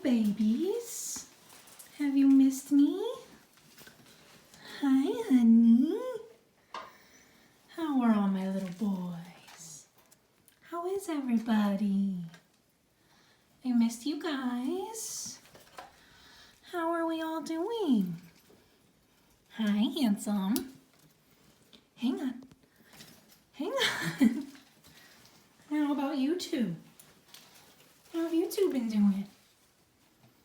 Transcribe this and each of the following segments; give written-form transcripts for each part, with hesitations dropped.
babies. Have you missed me? Hi, honey. How are all my little boys? How is everybody? I missed you guys. How are we all doing? Hi, handsome. Hang on. Hang on. How about you two? How have you two been doing?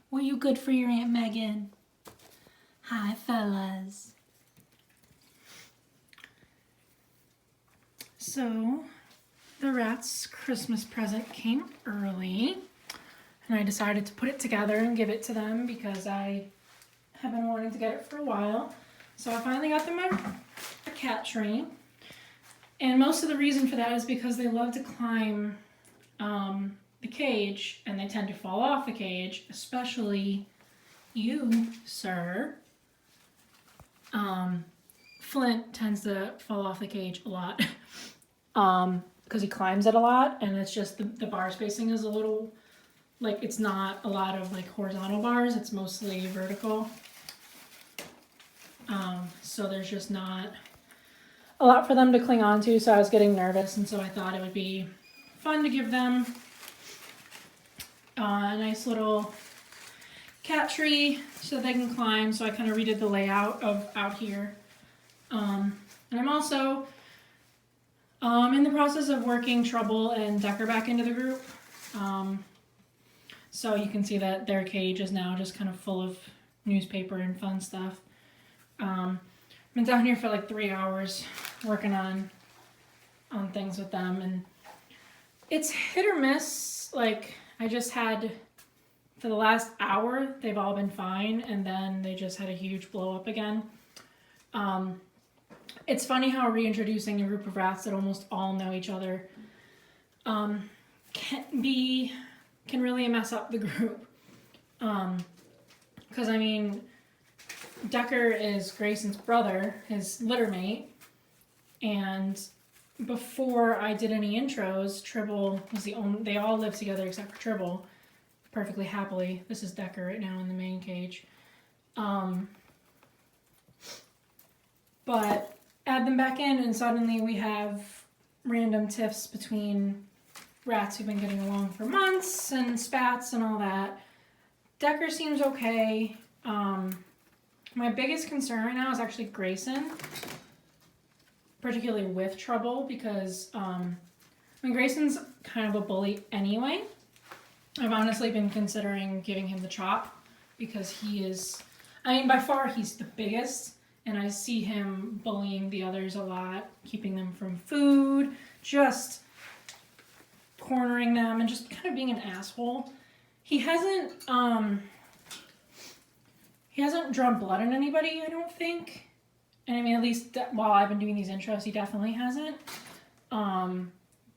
Were you good for your Aunt Megan? Hi, fellas. So, the rat's Christmas present came early, and I decided to put it together and give it to them because I have been wanting to get it for a while. So I finally got them a cat tree, and most of the reason for that is because they love to climb the cage, and they tend to fall off the cage, especially you, sir. Flint tends to fall off the cage a lot because he climbs it a lot, and it's just the bar spacing is a little, like, it's not a lot of like horizontal bars, it's mostly vertical. So there's just not a lot for them to cling on to, so I was getting nervous, and so I thought it would be fun to give them a nice little cat tree so they can climb. So I kind of redid the layout of out here. And I'm also in the process of working Trouble and Decker back into the group. So you can see that their cage is now just kind of full of newspaper and fun stuff. I've been down here for like 3 hours working on things with them, and it's hit or miss. Like, I just had, for the last hour, they've all been fine, and then they just had a huge blow up again. It's funny how reintroducing a group of rats that almost all know each other can really mess up the group. Because, I mean, Decker is Grayson's brother, his litter mate, and before I did any intros, Tribble was the only, they all lived together except for Tribble, perfectly happily. This is Decker right now in the main cage. But add them back in, and suddenly we have random tiffs between rats who've been getting along for months and spats and all that. Decker seems okay. My biggest concern right now is actually Grayson, particularly with Trouble, because Grayson's kind of a bully anyway. I've honestly been considering giving him the chop because he is, I mean, by far he's the biggest, and I see him bullying the others a lot, keeping them from food, just cornering them, and just kind of being an asshole. He hasn't drawn blood on anybody, I don't think. And I mean, at least while I've been doing these intros, he definitely hasn't.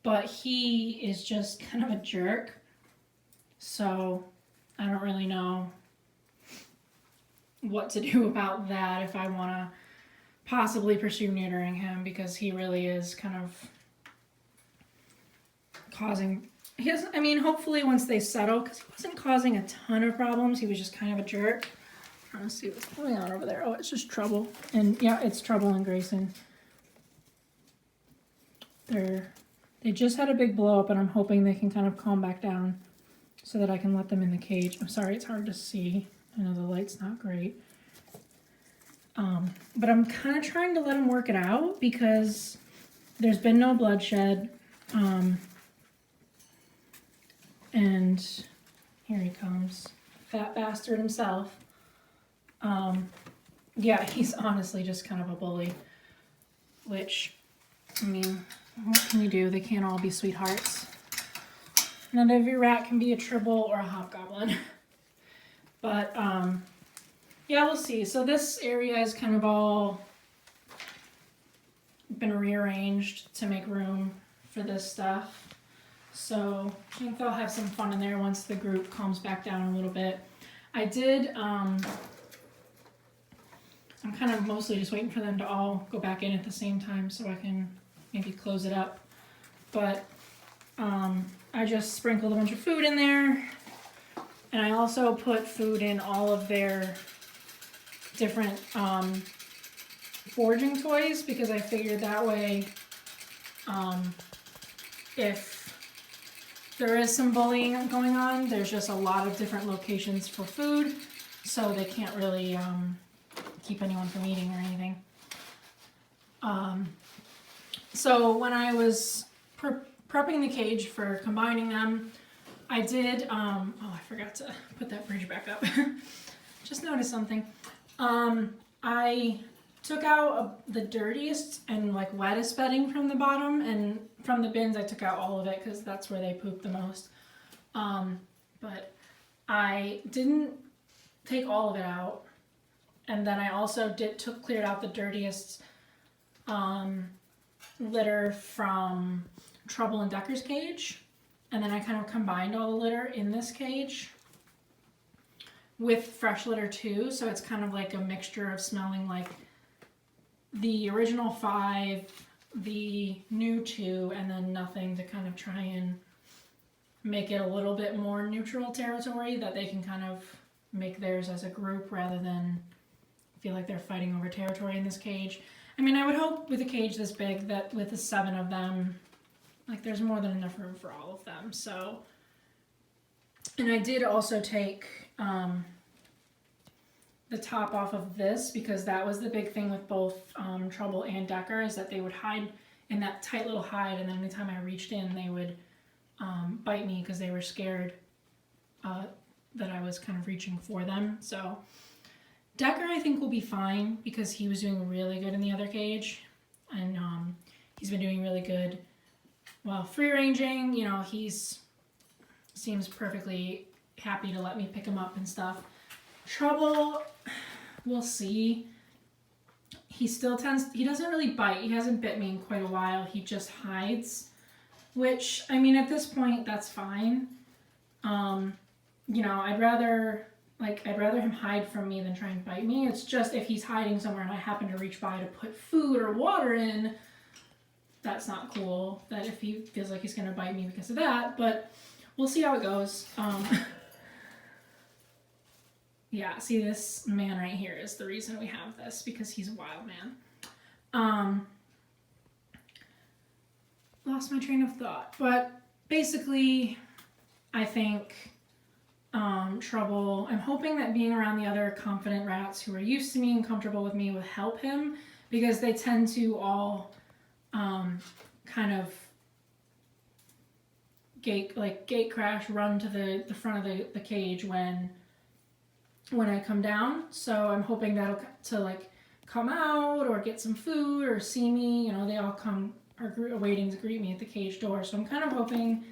But he is just kind of a jerk. So I don't really know what to do about that if I want to possibly pursue neutering him, because he really is kind of causing... hopefully once they settle, because he wasn't causing a ton of problems, he was just kind of a jerk. I'm trying to see what's going on over there. Oh, it's just Trouble. And yeah, it's Trouble and Grayson. They just had a big blow up, and I'm hoping they can kind of calm back down so that I can let them in the cage. I'm sorry, it's hard to see. I know the light's not great. But I'm kind of trying to let them work it out because there's been no bloodshed. And here he comes. Fat bastard himself. Yeah, he's honestly just kind of a bully. Which, I mean, what can you do? They can't all be sweethearts. Not every rat can be a Tribble or a Hobgoblin. But, yeah, we'll see. So this area is kind of all been rearranged to make room for this stuff. So I think they'll have some fun in there once the group calms back down a little bit. I did, I'm kind of mostly just waiting for them to all go back in at the same time so I can maybe close it up. But I just sprinkled a bunch of food in there, And I also put food in all of their different foraging toys because I figured that way if there is some bullying going on, there's just a lot of different locations for food, so they can't really keep anyone from eating or anything. So when I was prepping the cage for combining them, I did, oh, I forgot to put that fridge back up. Just noticed something. I took out the dirtiest and like wettest bedding from the bottom, and from the bins I took out all of it because that's where they poop the most. But I didn't take all of it out, and then I also cleared out the dirtiest litter from Trouble and Decker's cage, and then I kind of combined all the litter in this cage with fresh litter too, so it's kind of like a mixture of smelling like the original 5, the new 2, and then nothing, to kind of try and make it a little bit more neutral territory that they can kind of make theirs as a group rather than feel like they're fighting over territory in this cage. I mean, I would hope with a cage this big that with the 7 of them, like there's more than enough room for all of them. So, and I did also take the top off of this because that was the big thing with both Trouble and Decker, is that they would hide in that tight little hide, and then anytime I reached in they would bite me because they were scared that I was kind of reaching for them. So Decker I think will be fine because he was doing really good in the other cage, and he's been doing really good while free ranging. You know, seems perfectly happy to let me pick him up and stuff. Trouble, we'll see. He doesn't really bite. He hasn't bit me in quite a while. He just hides, which, I mean, at this point, that's fine. You know, I'd rather him hide from me than try and bite me. It's just if he's hiding somewhere and I happen to reach by to put food or water in, that's not cool. That if he feels like he's gonna bite me because of that, but we'll see how it goes. Yeah, see, this man right here is the reason we have this, because he's a wild man. Lost my train of thought, but basically, I think Trouble, I'm hoping that being around the other confident rats who are used to me and comfortable with me will help him, because they tend to all kind of gate crash, run to the front of the cage when I come down. So I'm hoping that'll come out or get some food or see me. You know, they all are waiting to greet me at the cage door. So I'm kind of hoping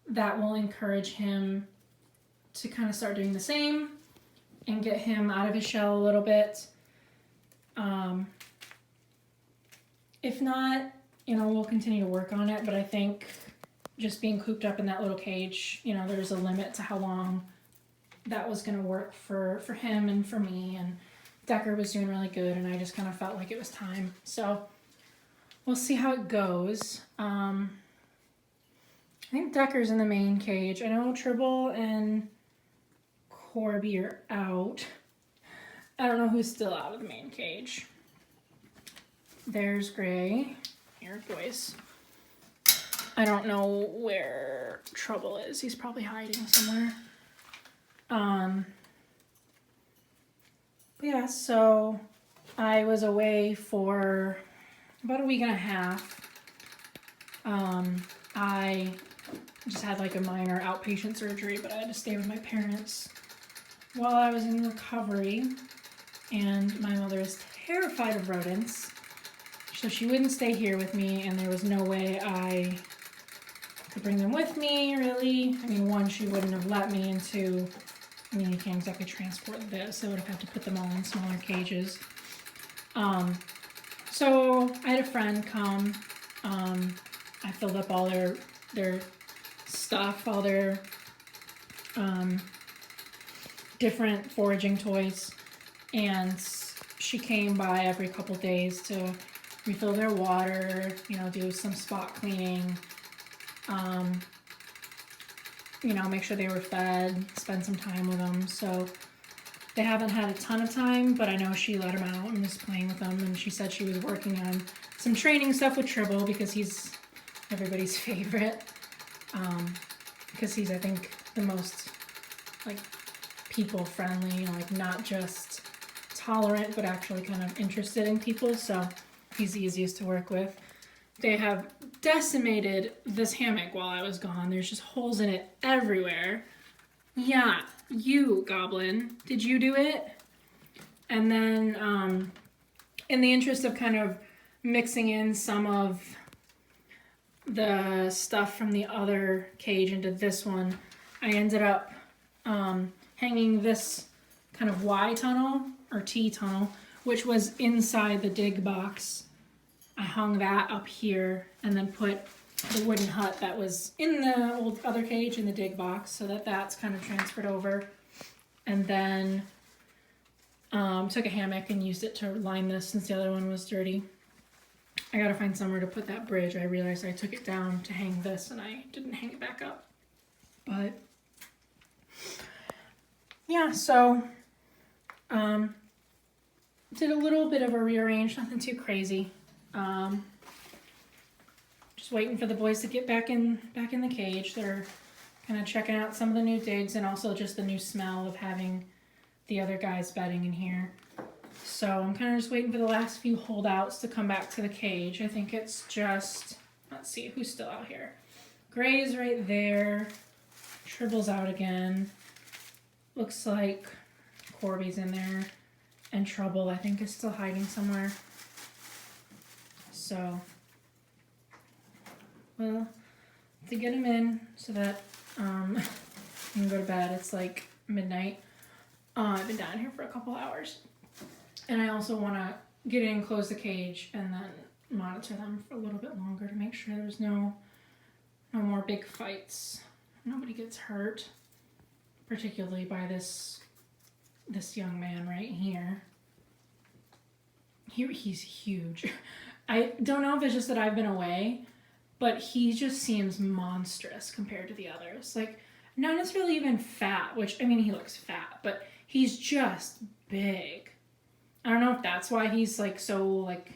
that will encourage him to kind of start doing the same and get him out of his shell a little bit. If not, you know, we'll continue to work on it, but I think just being cooped up in that little cage, you know, there's a limit to how long that was going to work for him and for me, and Decker was doing really good, and I just kind of felt like it was time. So we'll see how it goes. I think Decker's in the main cage. I know Trouble and Corby are out. I don't know who's still out of the main cage. There's Gray. Here, boys. I don't know where Trouble is. He's probably hiding somewhere. But yeah, so I was away for about a week and a half. I just had like a minor outpatient surgery, but I had to stay with my parents while I was in recovery, and my mother is terrified of rodents, so she wouldn't stay here with me, and there was no way I could bring them with me, really. I mean, one, she wouldn't have let me, and two, I mean, you can't exactly transport this. I would have had to put them all in smaller cages. So I had a friend come. I filled up all their stuff, all their different foraging toys, and she came by every couple days to refill their water, you know, do some spot cleaning. you know, make sure they were fed, spend some time with them. So they haven't had a ton of time, but I know she let them out and was playing with them, and she said she was working on some training stuff with Tribble because he's everybody's favorite. Because he's, I think, the most, like, people-friendly, you know, like, not just tolerant, but actually kind of interested in people, so he's the easiest to work with. They have decimated this hammock while I was gone. There's just holes in it everywhere. Yeah, you, Goblin. Did you do it? And then, in the interest of kind of mixing in some of the stuff from the other cage into this one, I ended up hanging this kind of Y tunnel, or T tunnel, which was inside the dig box. I hung that up here and then put the wooden hut that was in the old other cage in the dig box so that that's kind of transferred over. And then took a hammock and used it to line this since the other one was dirty. I gotta find somewhere to put that bridge. I realized I took it down to hang this and I didn't hang it back up. But yeah, so did a little bit of a rearrange, nothing too crazy. Just waiting for the boys to get back in the cage. They're kind of checking out some of the new digs and also just the new smell of having the other guys bedding in here. So I'm kind of just waiting for the last few holdouts to come back to the cage. I think it's just, let's see, who's still out here? Gray's right there. Tribble's out again. Looks like Corby's in there. And Trouble, I think, is still hiding somewhere. So, well, to get him in so that you can go to bed. It's like midnight. I've been down here for a couple hours. And I also want to get in, close the cage, and then monitor them for a little bit longer to make sure there's no more big fights. Nobody gets hurt, particularly by this young man right here. He's huge. I don't know if it's just that I've been away, but he just seems monstrous compared to the others. Like, not necessarily even fat, which, I mean, he looks fat, but he's just big. I don't know if that's why he's, like, so, like,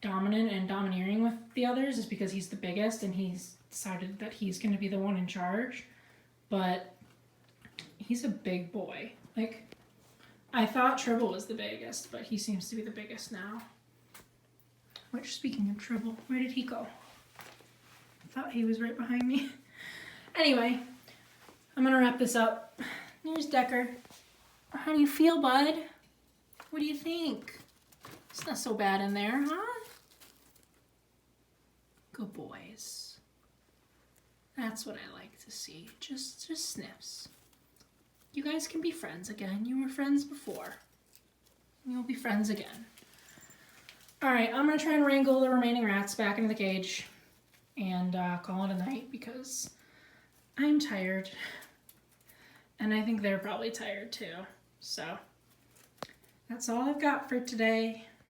dominant and domineering with the others, is because he's the biggest and he's decided that he's going to be the one in charge. But he's a big boy. Like, I thought Tribble was the biggest, but he seems to be the biggest now. Which, speaking of Tribble, where did he go? I thought he was right behind me. Anyway, I'm gonna wrap this up. There's Decker. How do you feel, bud? What do you think? It's not so bad in there, huh? Good boys. That's what I like to see. Just sniffs. You guys can be friends again. You were friends before. You'll be friends again. Alright, I'm going to try and wrangle the remaining rats back into the cage and call it a night because I'm tired. And I think they're probably tired too. So, that's all I've got for today.